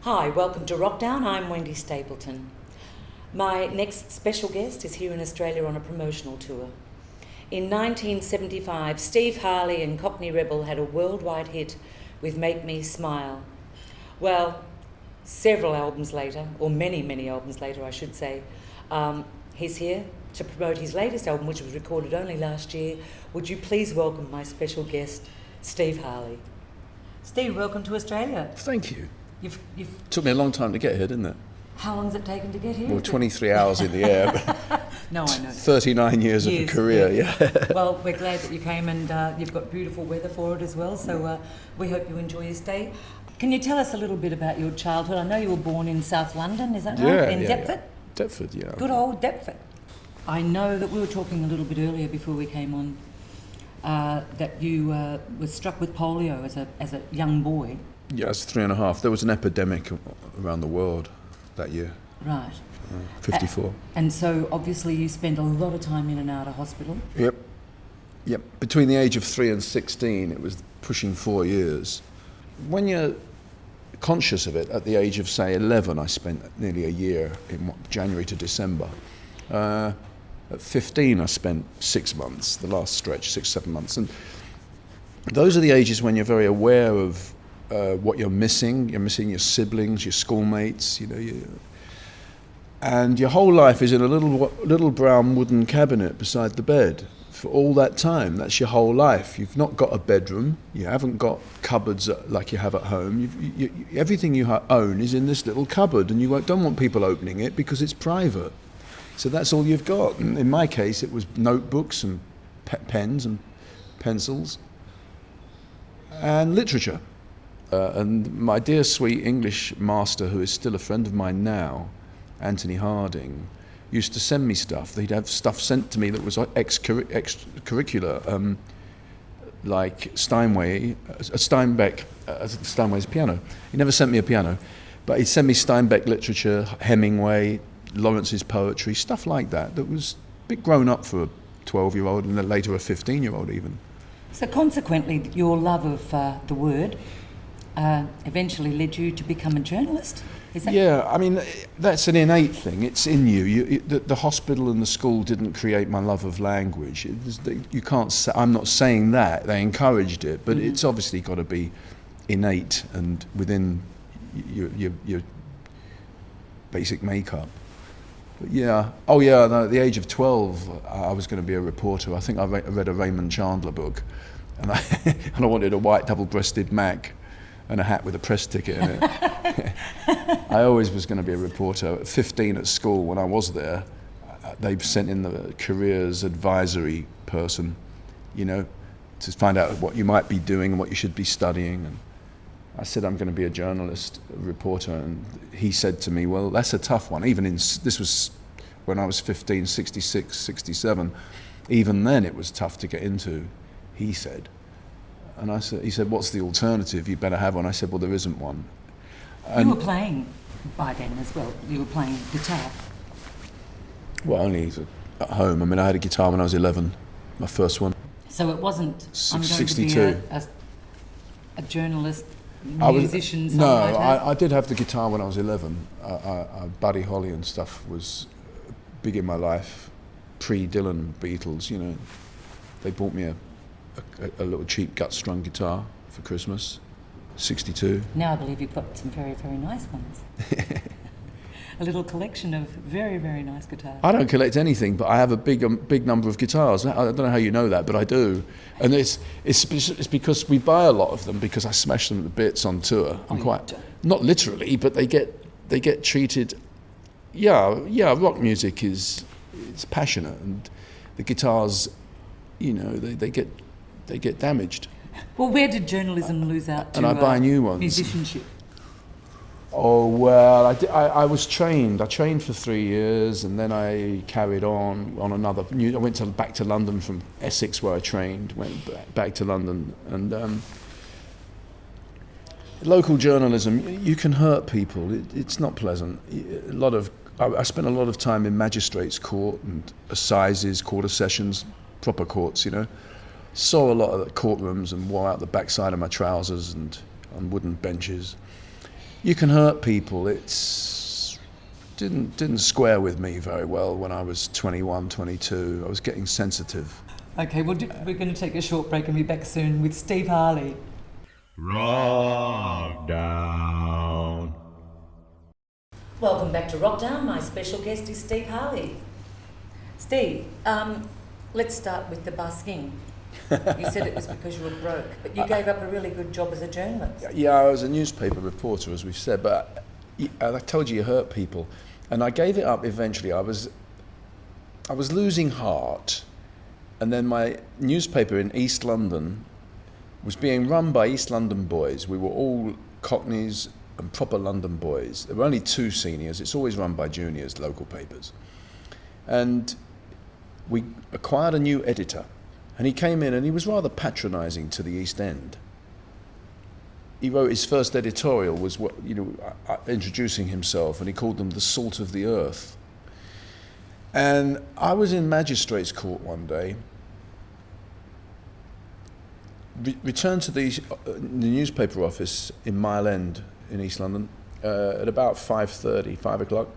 Hi, welcome to Wrokdown. I'm Wendy Stapleton. My next special guest is here in Australia on a promotional tour. In 1975, Steve Harley and Cockney Rebel had a worldwide hit with Make Me Smile. Well, several albums later, or many albums later I should say, he's here to promote his latest album, which was recorded only last year. Would you please welcome my special guest, Steve Harley. Steve, welcome to Australia. Thank you. You've Took me a long time to get here, didn't it? How long has it taken to get here? Well, 23 hours in the air. No, I know. 39 years of a career, yeah. Well, we're glad that you came, and you've got beautiful weather for it as well, so we hope you enjoy your stay. Can you tell us a little bit about your childhood? I know you were born in South London, is that right? In Deptford? Yeah. Deptford, yeah. Good old Deptford. I know that we were talking a little bit earlier before we came on that you were struck with polio as a young boy. Yeah, I was 3.5. There was an epidemic around the world that year. Right. 54. And so obviously you spent a lot of time in and out of hospital. Yep. Between the age of 3 and 16, it was pushing 4 years. When you're conscious of it, at the age of, say, 11, I spent nearly a year in January to December. At 15, I spent 6 months, the last stretch, 6-7 months. And those are the ages when you're very aware of what you're missing. You're missing your siblings, your schoolmates, and your whole life is in a little brown wooden cabinet beside the bed for all that time. That's your whole life. You've not got a bedroom. You haven't got cupboards like you have at home. Everything you own is in this little cupboard, and you don't want people opening it because it's private. So that's all you've got. And in my case, it was notebooks and pens and pencils and literature. And my dear sweet English master, who is still a friend of mine now, Anthony Harding, used to send me stuff. He'd have stuff sent to me that was extracurricular, like Steinway's piano. He never sent me a piano, but he'd send me Steinbeck literature, Hemingway, Lawrence's poetry, stuff like that. That was a bit grown up for a 12-year-old and then later a 15-year-old even. So consequently, your love of the word eventually led you to become a journalist? Is that? Yeah, I mean, that's an innate thing. It's in you. The hospital and the school didn't create my love of language. You can't say, I'm not saying that. They encouraged it, but it's obviously got to be innate and within your basic makeup. But yeah. Oh yeah, no, at the age of 12, I was going to be a reporter. I think I read a Raymond Chandler book, and I wanted a white double-breasted Mac and a hat with a press ticket in it. I always was going to be a reporter. At 15 at school, when I was there, they sent in the careers advisory person, to find out what you might be doing and what you should be studying. And I said, I'm going to be a journalist, a reporter. And he said to me, well, that's a tough one. This was when I was 15, 66, 67. Even then it was tough to get into, he said. And he said, what's the alternative? You better have one. I said, well, there isn't one. And you were playing by then as well. You were playing guitar. Well, only at home. I mean, I had a guitar when I was 11, my first one. So it wasn't, I'm going 62. to be a journalist, musician, songwriter? No, I did have the guitar when I was 11. Buddy Holly and stuff was big in my life. Pre-Dylan, Beatles, They bought me a little cheap gut-strung guitar for Christmas, 62. Now I believe you've got some very, very nice ones. A little collection of very, very nice guitars. I don't collect anything, but I have a big number of guitars. I don't know how you know that, but I do. And it's because we buy a lot of them because I smash them to bits on tour. Not literally, but they get treated. Yeah. Rock music it's passionate, and the guitars, they get damaged. Well, where did journalism lose out to and I buy new ones. Musicianship? Oh, well, I was trained. I trained for 3 years, and then I carried on another. I went back to London from Essex, where I trained, went back to London. And local journalism, you can hurt people. It's not pleasant. I spent a lot of time in magistrates' court and assizes, quarter sessions, proper courts, Saw a lot of the courtrooms and wore out the backside of my trousers and on wooden benches. you can hurt people. It's didn't square with me very well when I was 21, 22. I was getting sensitive. Okay, well, we're going to take a short break and be back soon with Steve Harley. Wrokdown. Welcome back to Wrokdown. My special guest is Steve Harley. Steve, let's start with the busking. You said it was because you were broke, but you gave up a really good job as a journalist. Yeah, I was a newspaper reporter, as we've said, but I told you hurt people, and I gave it up eventually. I was losing heart, and then my newspaper in East London was being run by East London boys. We were all Cockneys and proper London boys. There were only 2 seniors. It's always run by juniors, local papers. And we acquired a new editor, and he came in and he was rather patronising to the East End. He wrote his first editorial was introducing himself, and he called them the salt of the earth. And I was in magistrate's court one day, returned to the newspaper office in Mile End in East London at about 5:30, 5 o'clock,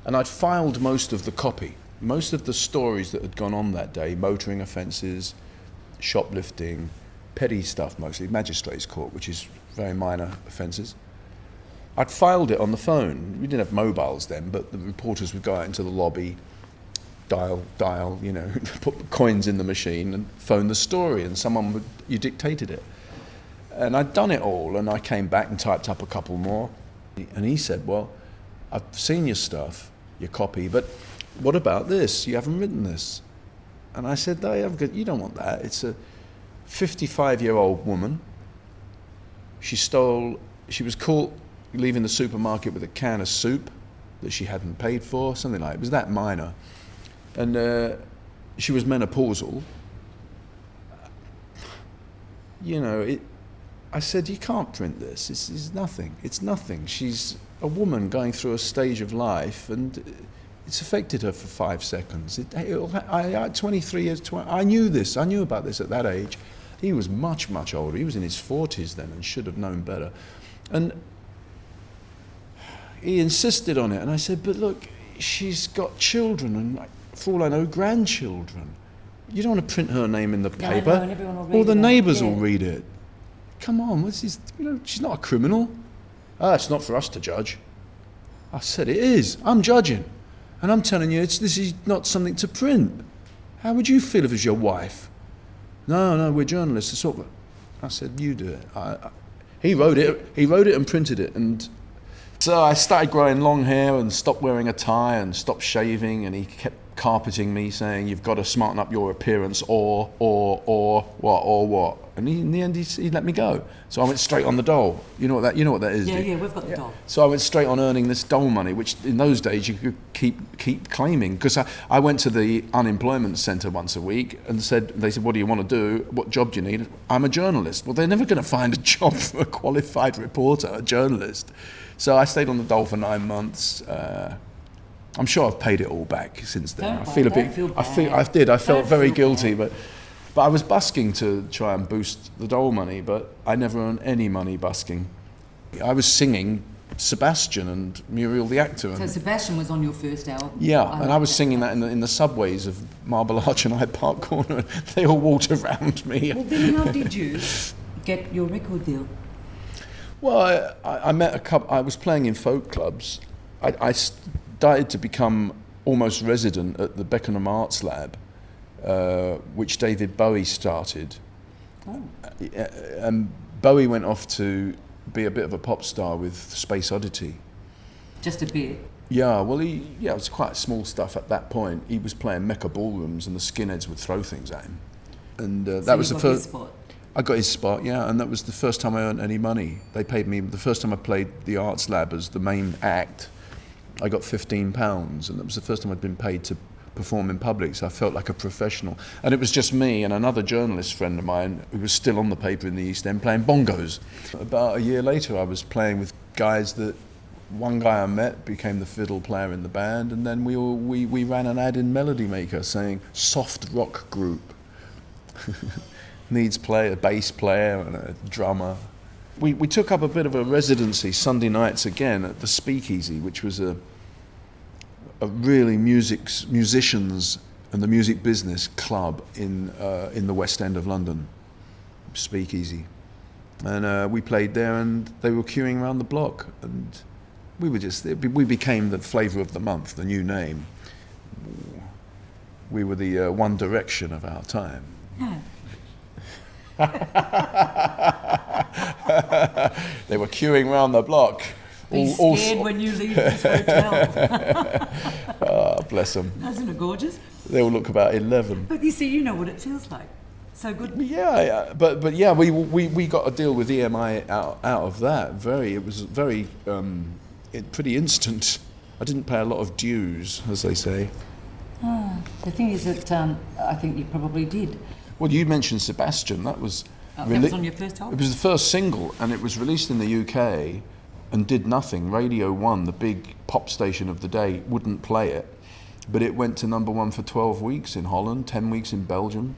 and I'd filed most of the copy, most of the stories that had gone on that day, motoring offences, shoplifting, petty stuff mostly, magistrate's court, which is very minor offences. I'd filed it on the phone. We didn't have mobiles then, but the reporters would go out into the lobby, dial, put coins in the machine and phone the story, and you dictated it. And I'd done it all, and I came back and typed up a couple more. And he said, well, I've seen your stuff, your copy, but what about this? You haven't written this. And I said, you don't want that. It's a 55-year-old woman. She was caught leaving the supermarket with a can of soup that she hadn't paid for, something like it. It was that minor. And she was menopausal. I said, you can't print this. It's nothing. It's nothing. She's a woman going through a stage of life, and it's affected her for 5 seconds. 23 years, I knew this. I knew about this at that age. He was much, much older. He was in his 40s then and should have known better. And he insisted on it. And I said, but look, she's got children and, for all I know, grandchildren. You don't want to print her name in the paper. I know, and everyone will read all the it. neighbours Yeah. will read it. Come on, she's not a criminal. It's not for us to judge. I said, it is. I'm judging. And I'm telling you, this is not something to print. How would you feel if it was your wife? No, we're journalists. It's sort of. I said, you do it. He wrote it. He wrote it and printed it. And so I started growing long hair and stopped wearing a tie and stopped shaving. And he kept carpeting me, saying, "You've got to smarten up your appearance, or what." And in the end, he let me go. So I went straight on the dole. You know what that is? Yeah, we've got the dole. So I went straight on earning this dole money, which in those days you could keep claiming. Because I went to the unemployment centre once a week and they said, what do you want to do? What job do you need? I'm a journalist. Well, they're never going to find a job for a qualified reporter, a journalist. So I stayed on the dole for 9 months. I'm sure I've paid it all back since then. I feel I felt very guilty, but I was busking to try and boost the dole money, but I never earned any money busking. I was singing Sebastian and Muriel the actor. So Sebastian was on your first album. Yeah, and I was singing that in the subways of Marble Arch and Hyde Park Corner. They all walked around me. Well, then how did you get your record deal? Well, I met a couple. I was playing in folk clubs. I started to become almost resident at the Beckenham Arts Lab, which David Bowie started. Oh. And Bowie went off to be a bit of a pop star with Space Oddity. Just a bit? Yeah, well, it was quite small stuff at that point. He was playing Mecca ballrooms and the skinheads would throw things at him. And that was the first... Spot. I got his spot, yeah, and that was the first time I earned any money. They paid me, the first time I played the Arts Lab as the main act, I got £15, and that was the first time I'd been paid to perform in public, so I felt like a professional. And it was just me and another journalist friend of mine who was still on the paper in the East End playing bongos. About a year later I was playing with guys that, one guy I met became the fiddle player in the band, and then we ran an ad in Melody Maker saying, soft rock group. Needs a bass player and a drummer. we took up a bit of a residency Sunday nights again at the Speakeasy, which was a really musicians and the music business club in the West End of London, Speakeasy. And we played there, and they were queuing around the block, and we became the flavour of the month, the new name. We were the One Direction of our time. No. They were queuing around the block. Be scared when you leave this hotel. Oh, bless them. Isn't it gorgeous? They all look about 11. But you see, you know what it feels like. So good. Yeah, but yeah, we got a deal with EMI out of that. It was very pretty instant. I didn't pay a lot of dues, as they say. The thing is that I think you probably did. Well, you mentioned Sebastian. That was That was on your first album? It was the first single, and it was released in the UK and did nothing. Radio 1, the big pop station of the day, wouldn't play it. But it went to #1 for 12 weeks in Holland, 10 weeks in Belgium,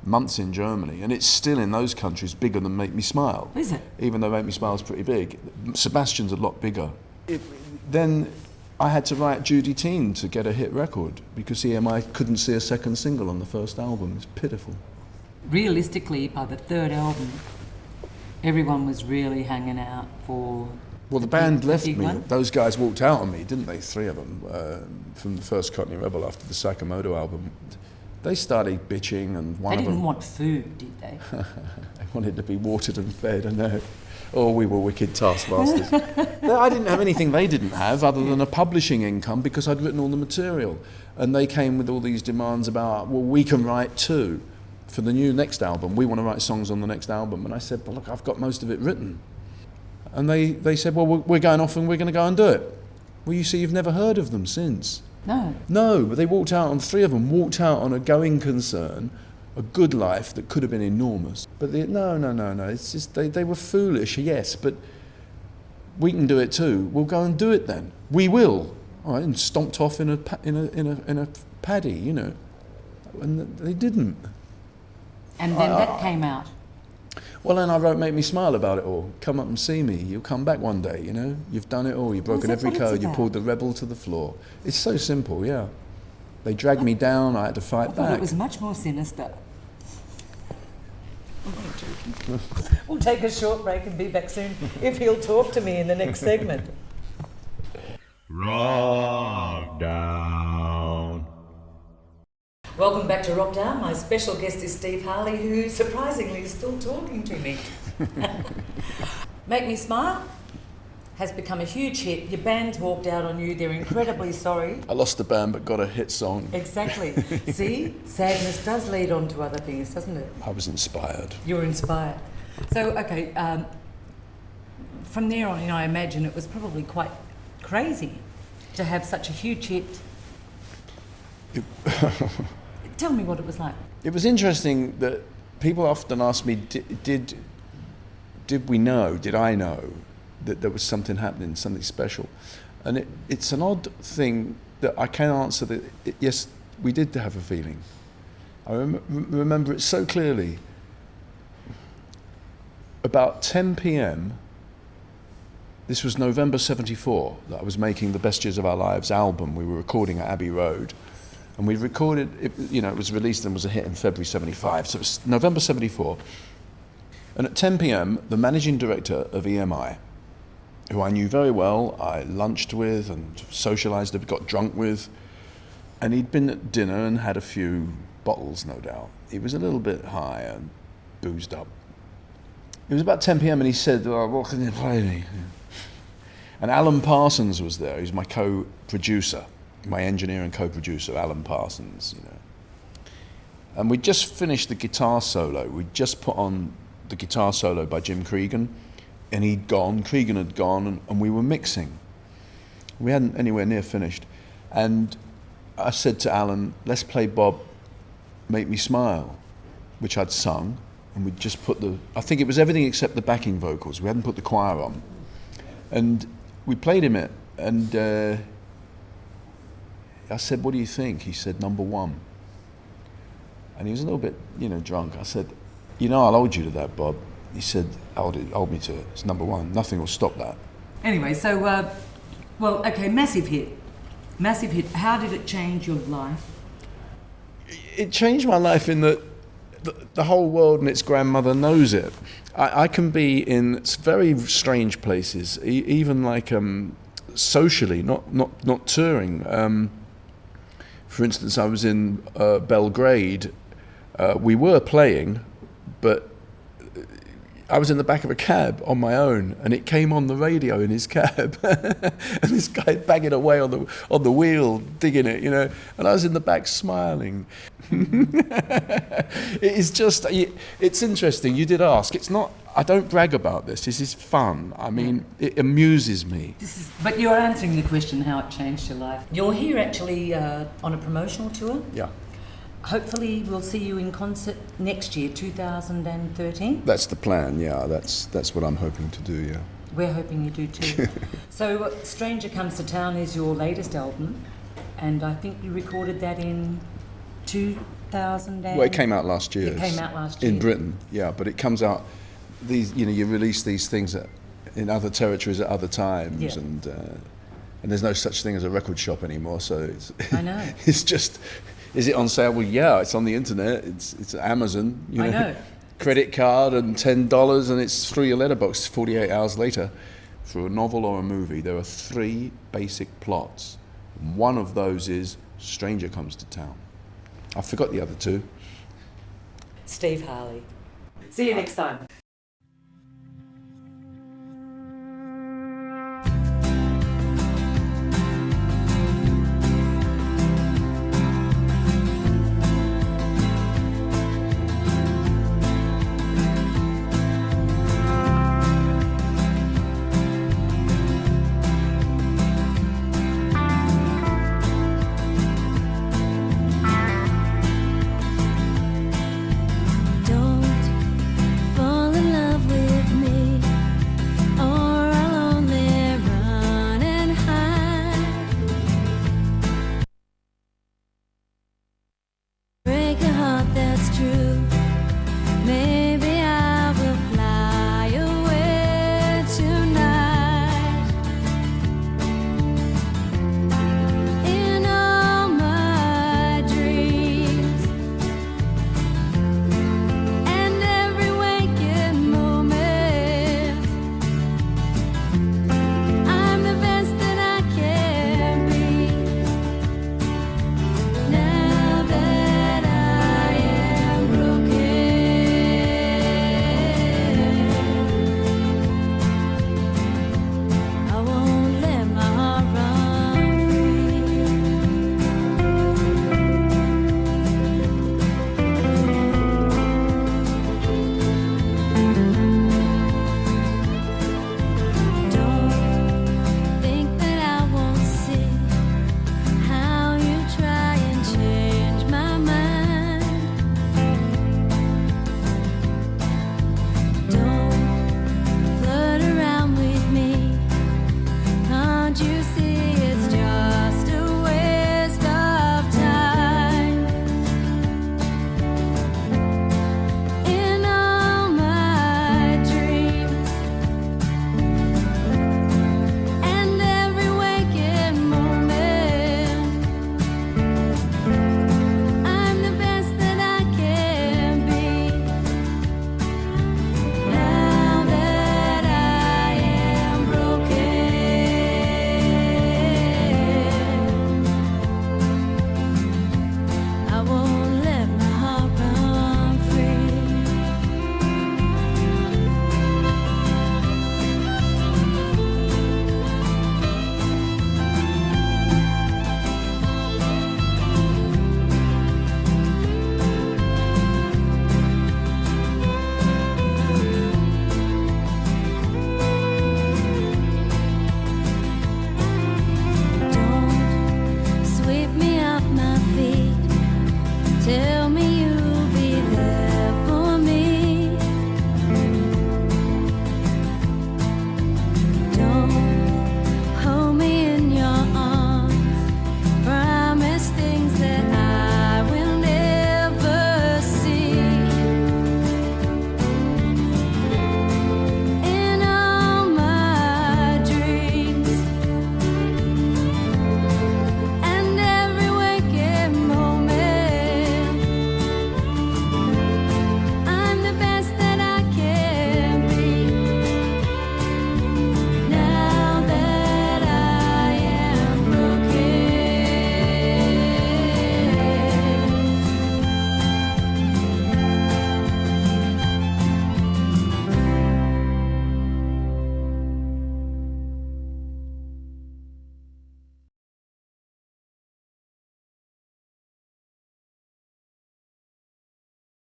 months in Germany, and it's still in those countries bigger than Make Me Smile. Is it? Even though Make Me Smile is pretty big. Sebastian's a lot bigger. Then I had to write Judy Teen to get a hit record because EMI couldn't see a second single on the first album. It's pitiful. Realistically, by the third album, everyone was really hanging out for... Well, the band left big me. one. Those guys walked out on me, didn't they? 3 of them from the first Cockney Rebel after the Sakamoto album. They started bitching, and one They of them... didn't want food, did they? They wanted to be watered and fed, I know. Oh, we were wicked taskmasters. I didn't have anything they didn't have other than a publishing income because I'd written all the material. And they came with all these demands about, well, we can write too for the next album. We want to write songs on the next album. And I said, well, look, I've got most of it written. And they said, well, we're going off and we're going to go and do it. Well, you see, you've never heard of them since. No. No, but they walked out on 3 of them, walked out on a going concern, a good life that could have been enormous. But no. It's just they were foolish, yes, but we can do it too. We'll go and do it then. We will. All right, and stomped off in a paddy, you know, and they didn't. And then that came out. Well, then I wrote Make Me Smile about it all. Come up and see me. You'll come back one day, you know. You've done it all. You've broken every code. You pulled the rebel to the floor. It's so simple, yeah. They dragged me down. I had to fight I thought back. it was much more sinister. We'll take a short break and be back soon if he'll talk to me in the next segment. Wrokdown. Welcome back to Wrokdown. My special guest is Steve Harley, who surprisingly is still talking to me. Make Me Smile has become a huge hit. Your band's walked out on you. They're incredibly sorry. I lost the band but got a hit song. Exactly. See, sadness does lead on to other things, doesn't it? I was inspired. You're inspired. So, okay, from there on, I imagine it was probably quite crazy to have such a huge hit. Tell me what it was like. It was interesting that people often ask me, did I know that there was something happening, something special? And it's an odd thing that I can answer that, yes, we did have a feeling. I remember it so clearly. About 10 p.m, this was November 74, that I was making the Best Years of Our Lives album. We were recording at Abbey Road. And we recorded, it was released and was a hit in February 75. So it was November 74. And at 10 p.m, the managing director of EMI, who I knew very well, I lunched with and socialised, got drunk with, and he'd been at dinner and had a few bottles, no doubt. He was a little bit high and boozed up. It was about 10 p.m. and he said, what can you play me? And Alan Parsons was there. He's my co-producer, my engineer and co-producer, Alan Parsons, And we'd just finished the guitar solo. We'd just put on the guitar solo by Jim Cregan, and Cregan had gone, and we were mixing. We hadn't anywhere near finished. And I said to Alan, let's play Bob, Make Me Smile, which I'd sung, and we'd just put I think it was everything except the backing vocals. We hadn't put the choir on. And we played him it, and I said, what do you think? He said, #1. And he was a little bit, drunk. I said, I'll hold you to that, Bob. He said, hold me to it. It's number one. Nothing will stop that. Anyway, so, well, okay, massive hit. Massive hit. How did it change your life? It changed my life in that the whole world and its grandmother knows it. I can be in very strange places, even like socially, not touring. For instance, I was in Belgrade. We were playing, but I was in the back of a cab on my own, and it came on the radio in his cab, and this guy banging away on the wheel, digging it, you know, and I was in the back smiling. It's just, it's interesting. You did ask. It's not. I don't brag about this. This is fun. I mean, it amuses me. But you're answering the question how it changed your life. You're here actually on a promotional tour. Yeah. Hopefully we'll see you in concert next year, 2013. That's the plan. Yeah. That's what I'm hoping to do. Yeah. We're hoping you do too. So Stranger Comes to Town is your latest album, and I think you recorded that in 2000. Well, it came out last year. It came out last year. In Britain, yeah, but it comes out, you release these things in other territories at other times, Yeah. and there's no such thing as a record shop anymore, so it's, I know. it's just, is it on sale? Well, yeah, it's on the internet, it's Amazon, I know. credit card and $10, and it's through your letterbox 48 hours later. For a novel or a movie, there are 3 basic plots. One of those is Stranger Comes to Town. I forgot the other 2. Steve Harley. See you next time.